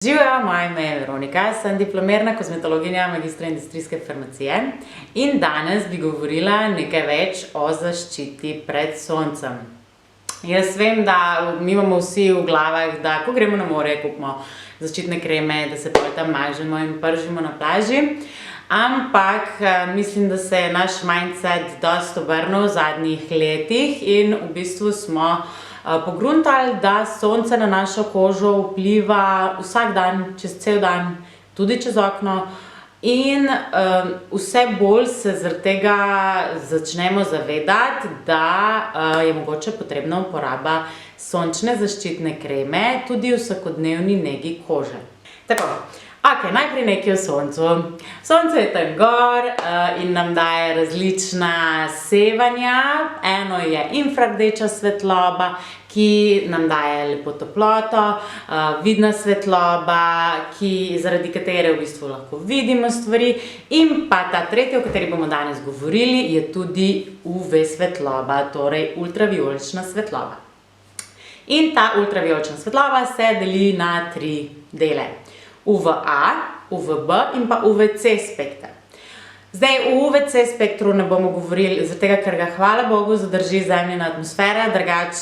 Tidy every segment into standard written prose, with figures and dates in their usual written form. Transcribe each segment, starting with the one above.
Živjo, moje ime je Veronika, sem diplomirana kozmetologinja magistra industrijske farmacije in danes bi govorila nekaj več o zaščiti pred soncem. Jaz vem, da mi imamo vsi v glavah, da ko gremo na morje, kupimo zaščitne kreme, da se potem tam mažemo in pržimo na plaži. Ampak mislim, da se je naš mindset dosti obrnil v zadnjih letih in v bistvu smo pogruntali, da sonce na našo kožo vpliva vsak dan, čez cel dan, tudi čez okno. In vse bolj se zaradi tega začnemo zavedati, da je mogoče potrebna uporaba sončne zaščitne kreme tudi v vsakodnevni negi kože. Tako, najprej nekaj o soncu. Sonce je tam gor in nam daje različna sevanja. Eno je infrardeča svetloba, ki nam daje lepo toploto, vidna svetloba, zaradi katere v bistvu lahko vidimo stvari. In pa ta tretja, o kateri bomo danes govorili, je tudi UV svetloba, torej ultravijolična svetloba. In ta ultravijolična svetloba se deli na 3 dele. UVA, UVB in pa UVC spekter. Zdaj, o UVC spektru ne bomo govorili, zaradi tega, ker ga hvala Bogu zadrži Zemljina atmosfera, drugače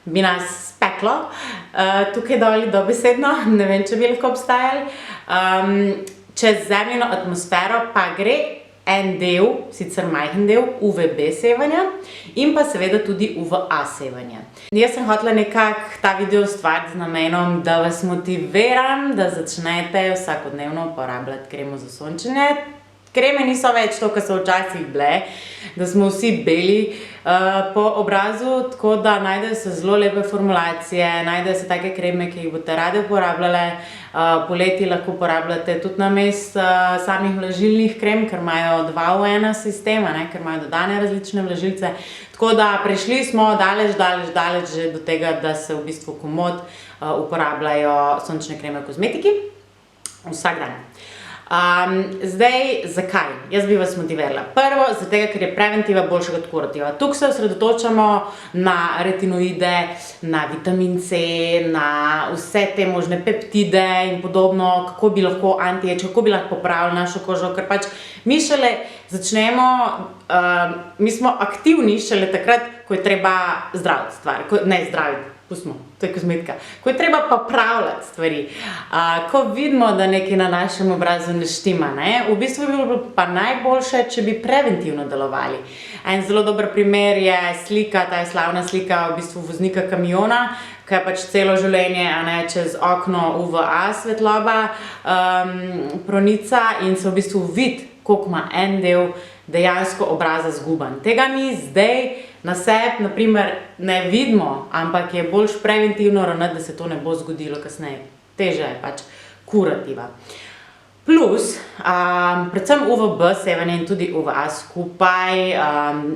bi nas speklo. Tukaj doli dobesedno, ne vem, če bi lahko obstajali. Čez Zemljino atmosfero pa gre en del, sicer majhen del, UVB sevanja in pa seveda tudi UVA sevanja. Jaz sem hotela nekako ta video ustvariti z namenom, da vas motiviram, da začnete vsakodnevno uporabljati kremo za sončenje. Kreme niso več to, kar so včasih bile, da smo vsi beli po obrazu, tako da najdejo se zelo lepe formulacije, najdejo se take kreme, ki jih boste rade uporabljale. Poleti lahko uporabljate tudi namesto samih vlažilnih krem, ker imajo 2 v 1 sistem, ker imajo dodane različne vlažilce. Tako da prišli smo daleč že do tega, da se v bistvu komot uporabljajo sončne kreme v kozmetiki vsak dan. Zdaj, zakaj? Jaz bi vas motivirala. Prvo, zato, ker je preventiva boljša kot kurativa. Tukaj se osredotočamo na retinoide, na vitamin C, na vse te možne peptide in podobno, kako bi lahko anti-age, kako bi lahko popravili našo kožo, ker pač mi šele začnemo, mi smo aktivni šele takrat, ko je treba zdraviti stvari, ne zdraviti. Pustimo, to je kozmetika. Ko je treba popravljati stvari, ko vidimo, da nekaj na našem obrazu ne štima, v bistvu bi bilo pa najboljše, če bi preventivno delovali. En zelo dober primer je slika, ta je slavna slika v bistvu voznika kamiona, ki je pač celo življenje čez okno UVA svetloba pronica in se v bistvu vidi, koliko ima en del dejansko obraza zguban. Tega mi zdaj na sebi, naprimer, ne vidimo, ampak je boljš preventivno ravnati, da se to ne bo zgodilo kasneje. Težja je pač kurativa. Plus, predvsem UVB sevanje in tudi UVA skupaj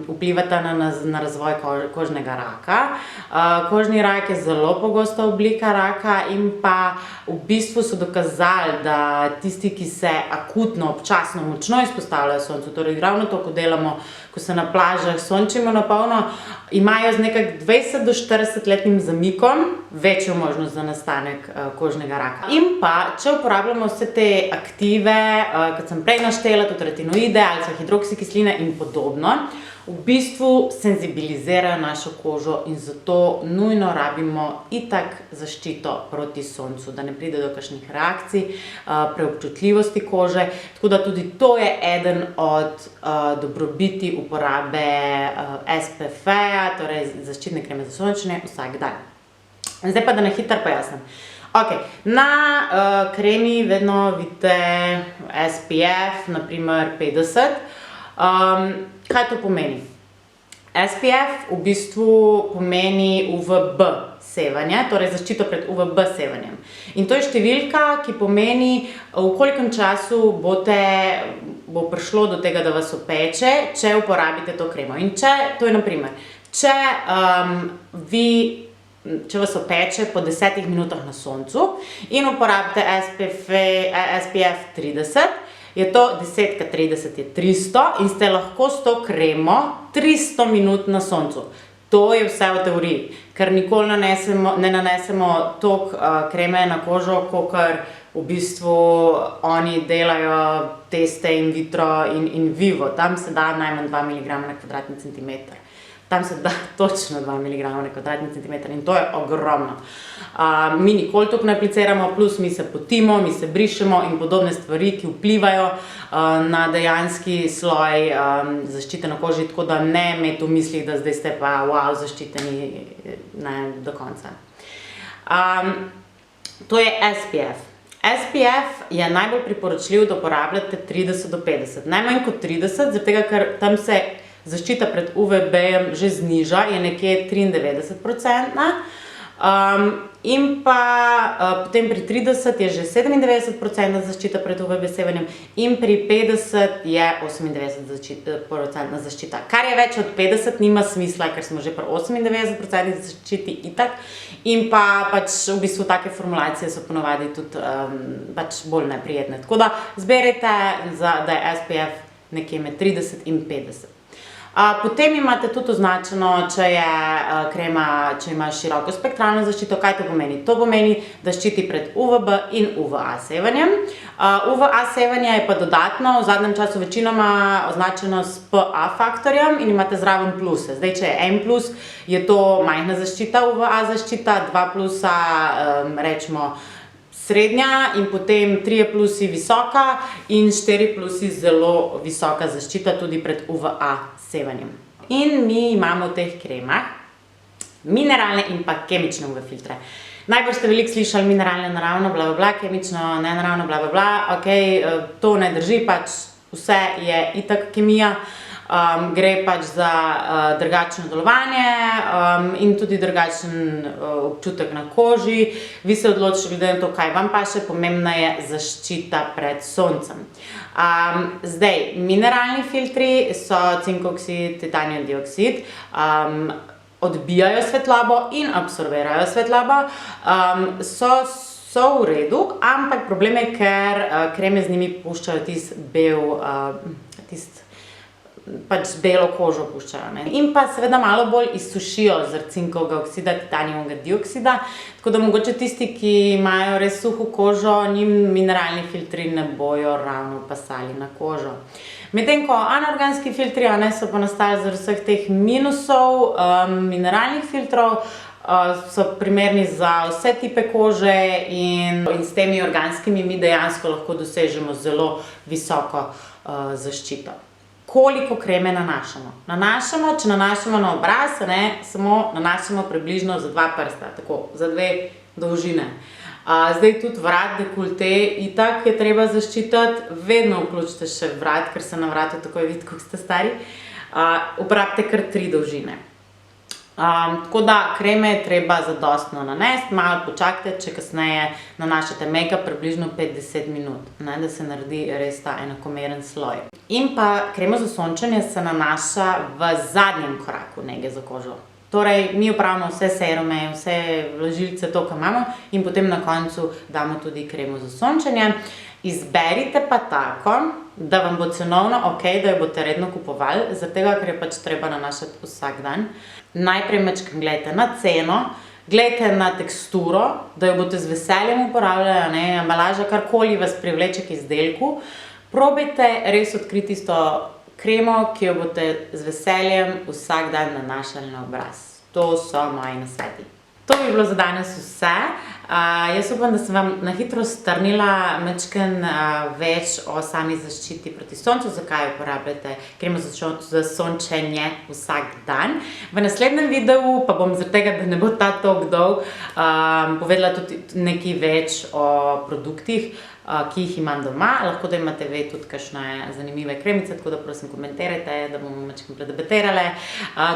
vplivata na razvoj kožnega raka. Kožni rak je zelo pogosta oblika raka in pa v bistvu so dokazali, da tisti, ki se akutno, občasno, močno izpostavljajo soncu, torej ravno to, ko delamo, ko se na plažah sončimo na polno, imajo z nekak 20 do 40-letnim zamikom večjo možnost za nastanek kožnega raka. In pa, če uporabljamo vse te aktive, kot sem prej naštela, tudi retinoide, alfa-hidroksikisline in podobno, v bistvu senzibilizirajo našo kožo in zato nujno rabimo itak zaščito proti soncu, da ne pride do kakšnih reakcij, preobčutljivosti kože. Tako da tudi to je eden od dobrobiti uporabe SPF-ja, torej zaščitne kreme za sončenje vsak dan. Zdaj pa, da na hitro pojasnim. Na kremi vedno vidite SPF, naprimer 50. Kaj to pomeni? SPF v bistvu pomeni UVB sevanje, torej zaščito pred UVB sevanjem. In to je številka, ki pomeni, v kolikem času bo prišlo do tega, da vas opeče, če uporabite to kremo. In to je naprimer, če vas opeče po 10 minutah na soncu in uporabite SPF 30, je to 10 x 30 je 300 in ste lahko s to kremo 300 minut na soncu. To je vse v teoriji, ker nikoli ne nanesemo toliko kreme na kožo, kakor v v bistvu oni delajo teste in vitro in vivo. Tam se da najmanj 2 mg na kvadratni centimeter. Tam se da točno 2 mg na kvadratni centimeter in to je ogromno. Mi nikoli toliko ne apliciramo, plus mi se potimo, mi se brišemo in podobne stvari, ki vplivajo na dejanski sloj zaščite na koži, tako da ne imeti v mislih, da zdaj ste pa wow, zaščiteni do konca. To je SPF. SPF je najbolj priporočljiv, da uporabljate 30 do 50. Najmanj kot 30, zaradi tega, ker tam se zaščita pred UVB-jem že zniža, je nekje 93%. In pa potem pri 30 je že 97% zaščita pred UVB sevanjem in pri 50 je 98% zaščita. Kar je več od 50, nima smisla, ker smo že pri 98% zaščiti itak. In pa pač v bistvu take formulacije so ponovadi tudi pač bolj neprijetne. Tako da zberite, da je SPF nekje med 30 in 50. Potem imate tudi označeno, če je krema, če ima široko spektralno zaščito. Kaj to pomeni? To pomeni, da ščiti pred UVB in UVA sevanjem. UVA sevanje je pa dodatno, v zadnjem času večinoma označeno s PA faktorjem in imate zraven pluse. Zdaj, če je 1 plus, je to majhna zaščita, UVA zaščita, 2 plusa, rečemo, srednja in potem 3 plusi visoka in 4 plusi zelo visoka zaščita tudi pred UVA sevanjem. In mi imamo v teh kremah mineralne in pa kemične UV filtre. Najbolj ste veliko slišali mineralne naravno, bla, bla, bla, kemično nenaravno, bla, bla, bla. Ok, to ne drži, pač vse je itak kemija. Gre pač za drugačno delovanje in tudi drugačen občutek na koži. Vi se odločite glede na to, kaj vam paše, pomembna je zaščita pred soncem. Zdaj, mineralni filtri so cinkoksid, titanijev dioksid, odbijajo svetlobo in absorbirajo svetlobo, so v redu, ampak problem je, ker kreme z njimi puščajo pač belo kožo puščajo. In pa seveda malo bolj izsušijo zaradi cinkovega oksida, titanijevega dioksida, tako da mogoče tisti, ki imajo res suho kožo, njim mineralni filtri ne bojo ravno pasali na kožo. Medtem ko anorganski filtri so pa nastali zaradi vseh teh minusov mineralnih filtrov, so primerni za vse tipe kože in s temi organskimi mi dejansko lahko dosežemo zelo visoko zaščito. Koliko kreme nanašamo? Če nanašamo na obraz, samo nanašamo približno za 2 prsta, tako, za 2 dolžine. Zdaj tudi vrat, dekolte, itak je treba zaščititi, vedno vključite še vrat, ker se na vratu takoj vidi, koliko ste stari. Uporabite kar 3 dolžine. Tako da kreme je treba zadostno nanesti, malo počakajte, če kasneje nanašate make-up približno 5-10 minut, da se naredi res ta enakomeren sloj. In pa krema za sončenje se nanaša v zadnjem koraku nege za kožo. Torej, mi upravimo vse serume, vse vlažilce, to, kar imamo, in potem na koncu damo tudi kremo za sončenje. Izberite pa tako, da vam bo cenovno ok, da jo boste redno kupovali, zaradi tega, ker je pač treba nanašati vsak dan. Najprej majčkeno gledajte na ceno, gledajte na teksturo, da jo boste z veseljem uporabljali, embalaža, karkoli vas privleče k izdelku. Probajte res odkriti tisto kremo, ki jo boste z veseljem vsak dan nanašali na obraz. To so moji nasveti. To bi bilo za danes vse. Jaz upam, da sem vam na hitro strnila majčkeno več o sami zaščiti proti soncu, zakaj uporabljate kremo za sončenje vsak dan. V naslednjem videu pa bom zaradi tega, da ne bo ta toliko dolg, povedala tudi nekaj več o produktih, ki jih imam doma. Lahko da imate ve tudi kakšne zanimive kremice, tako da prosim komentirajte, da bomo majčkeno predebatirale.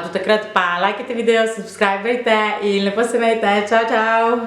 Do takrat pa lajkajte video, subscribejte in lepo se imejte. Čau, čau!